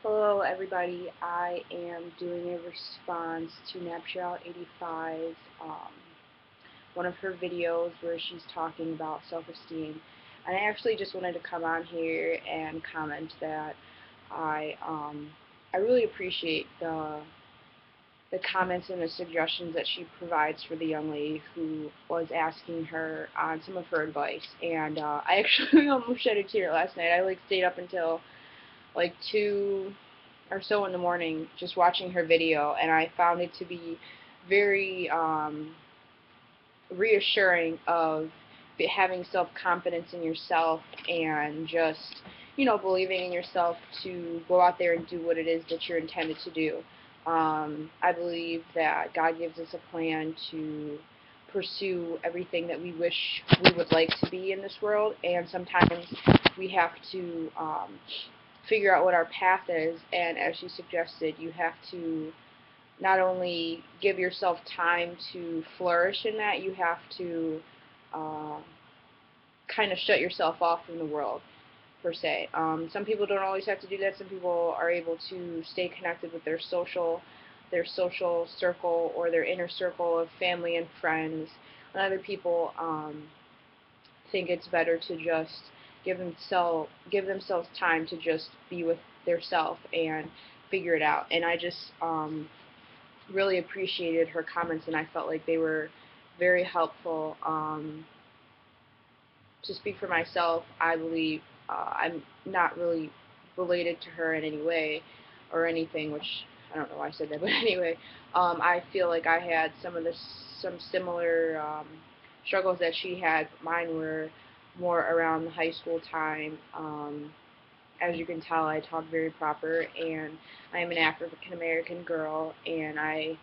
Hello everybody, I am doing a response to DearNaptural 85, one of her videos where she's talking about self-esteem. And I actually just wanted to come on here and comment that I um, I really appreciate the comments and the suggestions that she provides for the young lady who was asking her on some of her advice. And I actually almost shed a tear last night. I stayed up until 2 or so in the morning just watching her video, and I found it to be very reassuring of having self-confidence in yourself and just believing in yourself to go out there and do what it is that you're intended to do. I believe that God gives us a plan to pursue everything that we wish we would like to be in this world, and sometimes we have to figure out what our path is, and as she suggested, you have to not only give yourself time to flourish in that, you have to uh, kind of shut yourself off from the world, per se. Some people don't always have to do that. Some people are able to stay connected with their social circle or their inner circle of family and friends. And other people think it's better to just give themselves time to just be with their self and figure it out. And I just really appreciated her comments, and I felt like they were very helpful. To speak for myself, I believe I'm not really related to her in any way or anything, which I don't know why I said that, but anyway, I feel like I had some similar struggles that she had. Mine were more around the high school time. As you can tell, I talk very proper, and I am an African American girl, and I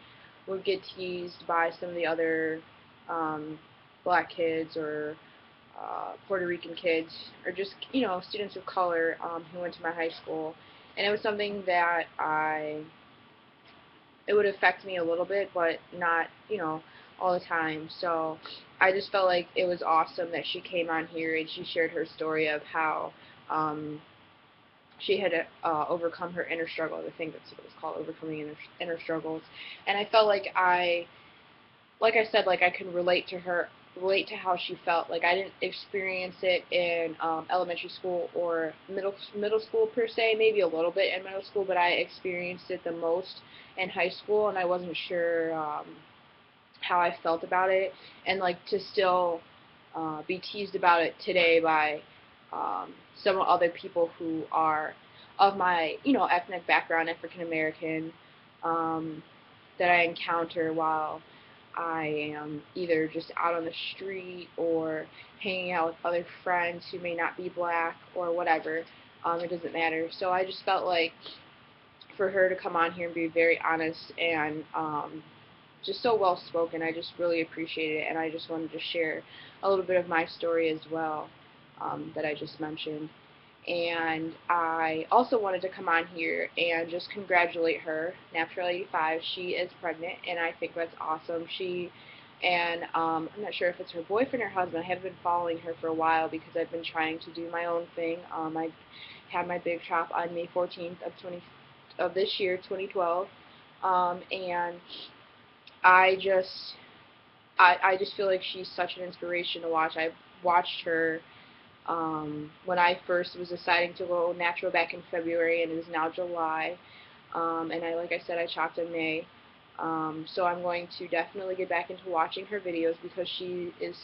would get teased by some of the other um, black kids or Puerto Rican kids, or just students of color who went to my high school, and it was something that it would affect me a little bit, but not all the time. So I just felt like it was awesome that she came on here and she shared her story of how she had overcome her inner struggle. I think that's what it was called, overcoming inner struggles. And I felt like I said, I could relate to her, relate to how she felt. Like, I didn't experience it in elementary school or middle school per se, maybe a little bit in middle school, but I experienced it the most in high school, and I wasn't sure how I felt about it, and to still be teased about it today by some other people who are of my ethnic background, African American, that I encounter while I am either just out on the street or hanging out with other friends who may not be black or whatever. It doesn't matter. So I just felt like for her to come on here and be very honest and just so well spoken, I just really appreciate it, and I just wanted to share a little bit of my story as well that I just mentioned. And I also wanted to come on here and just congratulate her, Natural 85. She is pregnant, and I think that's awesome. She and I'm not sure if it's her boyfriend or husband. I have been following her for a while because I've been trying to do my own thing. I had my big shop on May 14th of this year, 2012, and I just I just feel like she's such an inspiration to watch. I watched her when I first was deciding to go natural back in February, and it is now July. And like I said, I chopped in May. So I'm going to definitely get back into watching her videos because she is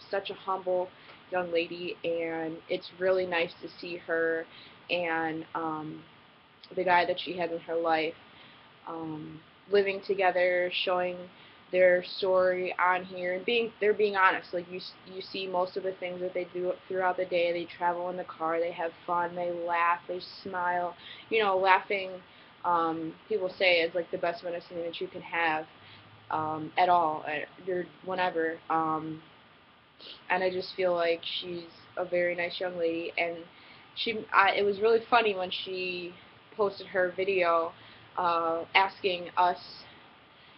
such a humble young lady, and it's really nice to see her and the guy that she had in her life living together, showing their story on here, and they're being honest. Like, you see most of the things that they do throughout the day. They travel in the car, they have fun, they laugh, they smile. Laughing, people say, is like the best medicine that you can have at all, whenever. And I just feel like she's a very nice young lady, and it was really funny when she posted her video asking us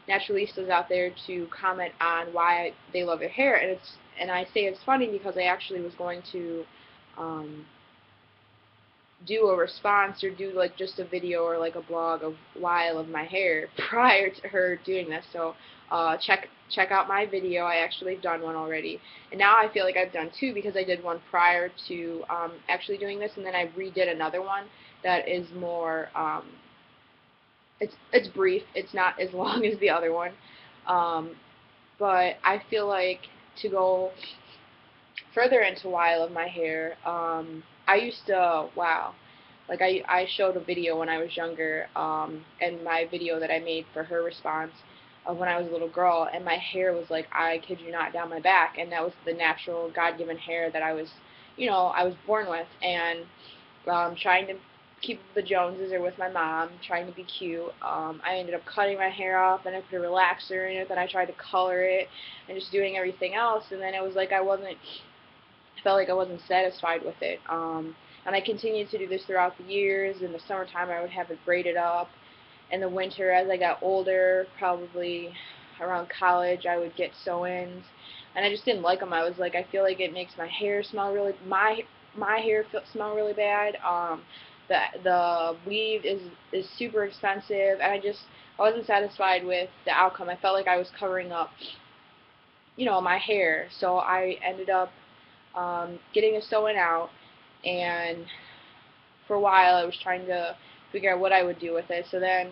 naturalistas out there to comment on why they love their hair, and I say it's funny because I actually was going to do a response or do like just a video or like a blog of why I love my hair prior to her doing this. So check out my video. I actually have done one already, and now I feel like I've done two because I did one prior to actually doing this, and then I redid another one that is more it's brief. It's not as long as the other one, um, but I feel like to go further into why I love my hair, I used to, wow, like I showed a video when I was younger, and my video that I made for her response of when I was a little girl, and my hair was like, I kid you not, down my back, and that was the natural God-given hair that I was, I was born with, and trying to keep the Joneses or with my mom, trying to be cute. I ended up cutting my hair off, and I put a relaxer in it, then I tried to color it, and just doing everything else, and then it was like I felt like I wasn't satisfied with it. And I continued to do this throughout the years. In the summertime, I would have it braided up. In the winter, as I got older, probably around college, I would get sew-ins, and I just didn't like them. I was like, I feel like it makes my hair smell really my hair smell really bad. The weave is super expensive, and I wasn't satisfied with the outcome. I felt like I was covering up, my hair. So I ended up getting a sew-in out, and for a while I was trying to figure out what I would do with it. So then,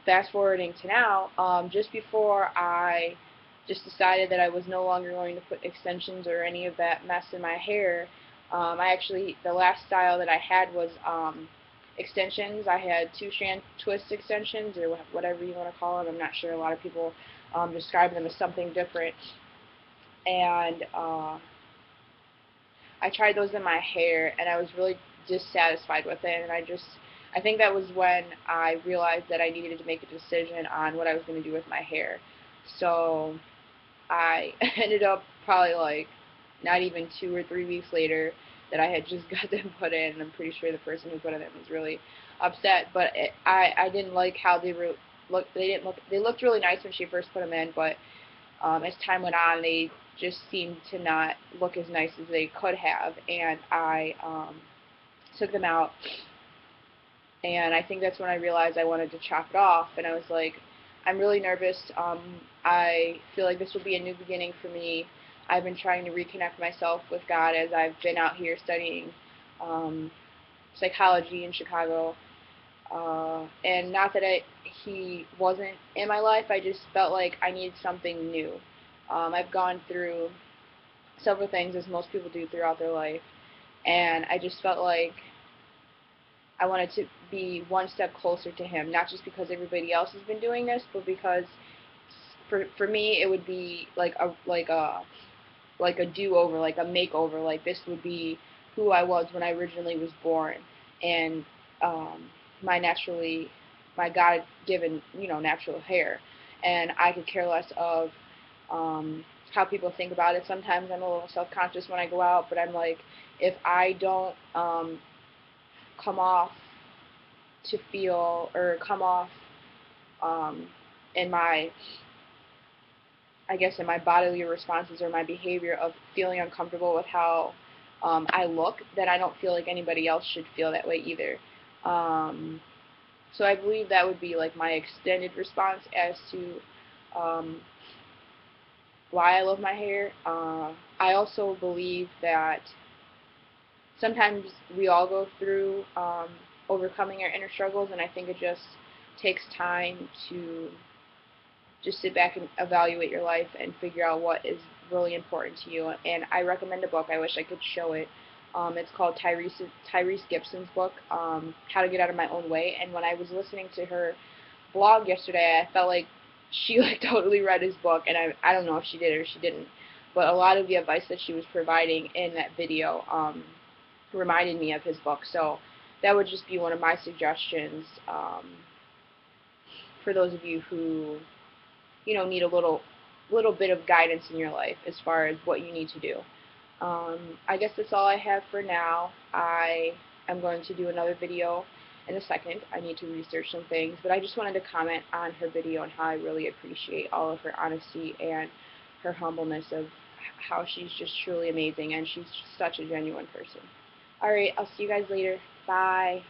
fast forwarding to now, just before I just decided that I was no longer going to put extensions or any of that mess in my hair, the last style that I had was extensions. I had two-strand twist extensions, or whatever you want to call them. I'm not sure. A lot of people describe them as something different. And I tried those in my hair, and I was really dissatisfied with it. And I think that was when I realized that I needed to make a decision on what I was going to do with my hair. So I ended up probably like not even 2 or 3 weeks later that I had just got them put in. And I'm pretty sure the person who put them in was really upset. But I didn't like how they were look. They didn't look. They looked really nice when she first put them in, but as time went on, they just seemed to not look as nice as they could have, and I took them out, and I think that's when I realized I wanted to chop it off, and I was like, I'm really nervous. I feel like this will be a new beginning for me. I've been trying to reconnect myself with God as I've been out here studying psychology in Chicago. And not that he wasn't in my life, I just felt like I needed something new. I've gone through several things, as most people do throughout their life, and I just felt like I wanted to be one step closer to him, not just because everybody else has been doing this, but because for me it would be like a do-over, like a makeover. Like this would be who I was when I originally was born, and my naturally, my God-given, natural hair, and I could care less of how people think about it. Sometimes I'm a little self-conscious when I go out, but I'm like, if I don't come off to feel or come off um, in my I guess in my bodily responses or my behavior of feeling uncomfortable with how I look, then I don't feel like anybody else should feel that way either. So I believe that would be like my extended response as to why I love my hair. I also believe that sometimes we all go through overcoming our inner struggles, and I think it just takes time to just sit back and evaluate your life and figure out what is really important to you. And I recommend a book. I wish I could show it. It's called Tyrese Gibson's book, How to Get Out of My Own Way. And when I was listening to her blog yesterday, I felt like she like totally read his book, and I don't know if she did or she didn't, but a lot of the advice that she was providing in that video reminded me of his book. So that would just be one of my suggestions for those of you who need a little bit of guidance in your life as far as what you need to do. I guess that's all I have for now. I am going to do another video in a second. I need to research some things, but I just wanted to comment on her video and how I really appreciate all of her honesty and her humbleness of how she's just truly amazing, and she's such a genuine person. Alright, I'll see you guys later. Bye.